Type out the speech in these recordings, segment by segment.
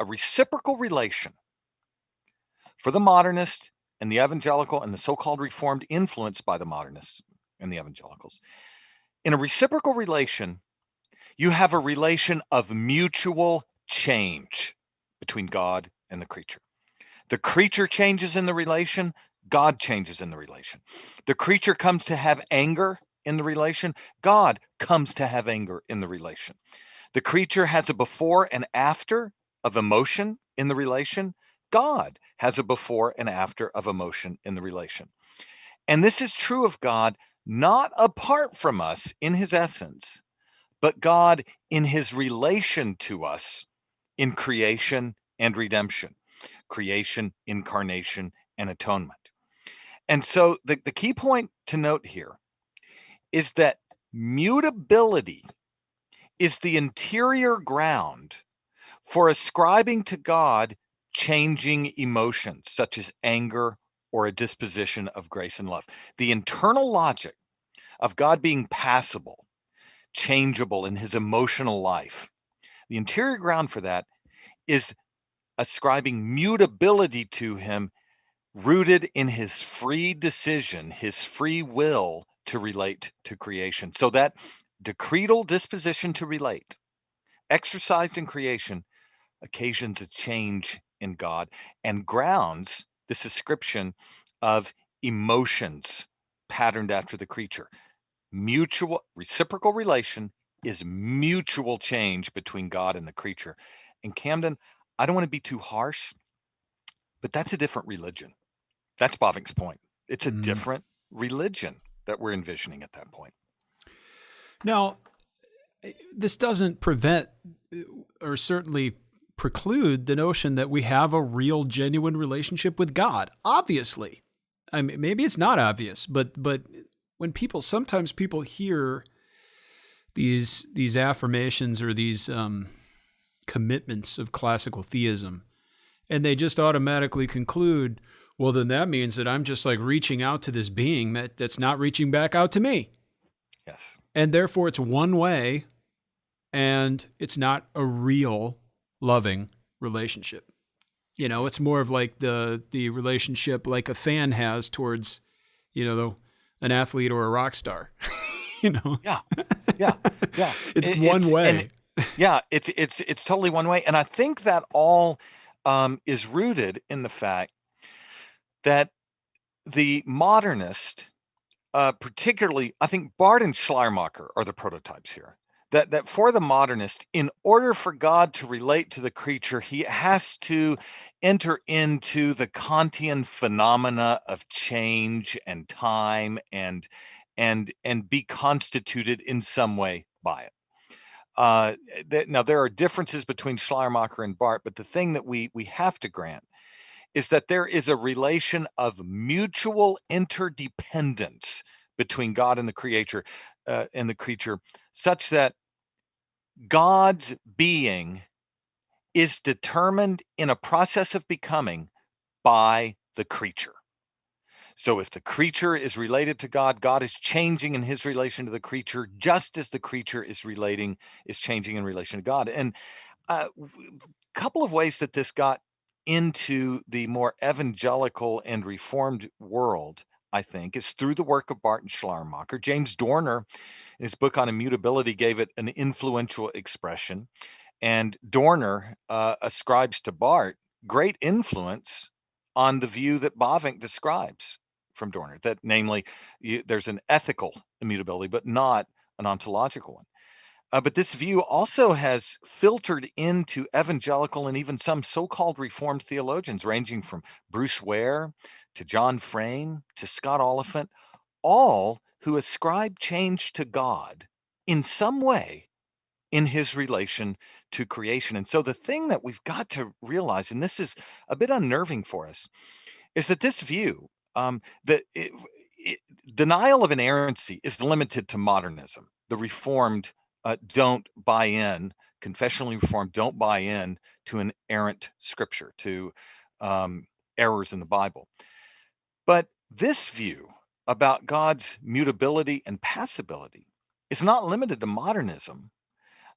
a reciprocal relation for the modernist and the evangelical and the so-called reformed influenced by the modernists and the evangelicals. In a reciprocal relation, you have a relation of mutual change between God and the creature. The creature changes in the relation, God changes in the relation. The creature comes to have anger in the relation, God comes to have anger in the relation. The creature has a before and after of emotion in the relation, God has a before and after of emotion in the relation. And this is true of God, not apart from us in his essence, but God in his relation to us in creation and redemption, creation, incarnation, and atonement. And so the key point to note here is that mutability is the interior ground for ascribing to God changing emotions such as anger or a disposition of grace and love. The internal logic of God being passible, changeable in his emotional life, the interior ground for that is ascribing mutability to him, rooted in his free decision, his free will to relate to creation. So that decretal disposition to relate, exercised in creation, occasions a change in God and grounds this ascription of emotions patterned after the creature. Mutual reciprocal relation is mutual change between God and the creature. And Camden, I don't want to be too harsh, but that's a different religion. That's Bavinck's point. It's a different religion that we're envisioning at that point. Now, this doesn't prevent or certainly preclude the notion that we have a real, genuine relationship with God. Obviously, I mean, maybe it's not obvious, but when sometimes people hear these affirmations or these commitments of classical theism, and they just automatically conclude, well, then that means that I'm just like reaching out to this being that's not reaching back out to me. Yes. And therefore it's one way and it's not a real loving relationship. You know, it's more of like the relationship like a fan has towards, an athlete or a rock star. Yeah. It's one way. It's totally one way. And I think that all is rooted in the fact that the modernist, particularly, I think Barth and Schleiermacher are the prototypes here. That for the modernist, in order for God to relate to the creature, he has to enter into the Kantian phenomena of change and time and be constituted in some way by it. Now there are differences between Schleiermacher and Barth, but the thing that we have to grant is that there is a relation of mutual interdependence between God and the creature, such that God's being is determined in a process of becoming by the creature. So if the creature is related to God, God is changing in his relation to the creature, just as the creature is changing in relation to God. And a couple of ways that this got into the more evangelical and reformed world, I think, is through the work of Barth and Schleiermacher. James Dorner, in his book on immutability, gave it an influential expression. And Dorner ascribes to Barth great influence on the view that Bavinck describes from Dorner, that namely, there's an ethical immutability, but not an ontological one. But this view also has filtered into evangelical and even some so-called Reformed theologians, ranging from Bruce Ware to John Frame to Scott Oliphant, all who ascribe change to God in some way in his relation to creation. And so the thing that we've got to realize, and this is a bit unnerving for us, is that this view, denial of inerrancy is limited to modernism. The Reformed don't buy in, confessionally Reformed don't buy in to an errant scripture, to errors in the Bible. But this view about God's mutability and passibility is not limited to modernism.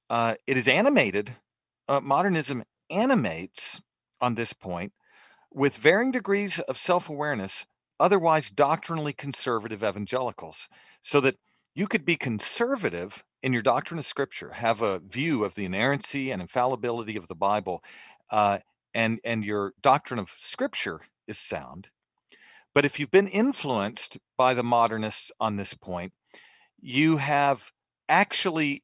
It is animated. Modernism animates on this point with varying degrees of self-awareness otherwise doctrinally conservative evangelicals, so that you could be conservative in your doctrine of Scripture, have a view of the inerrancy and infallibility of the Bible, uh, and your doctrine of Scripture is sound. But if you've been influenced by the modernists on this point, you have actually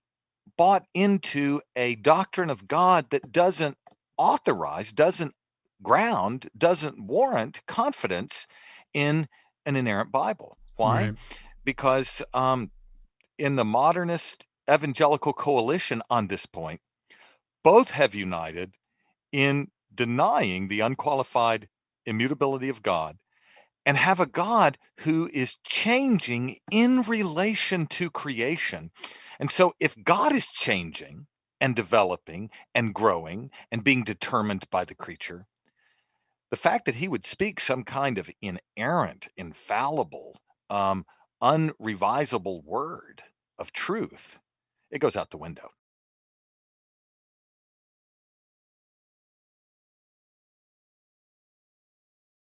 bought into a doctrine of God that doesn't authorize, doesn't ground, doesn't warrant confidence in an inerrant Bible. Why? Right. Because in the modernist evangelical coalition on this point, both have united in denying the unqualified immutability of God and have a God who is changing in relation to creation. And so, if God is changing and developing and growing and being determined by the creature, the fact that he would speak some kind of inerrant, infallible, um, unrevisable word of truth, it goes out the window.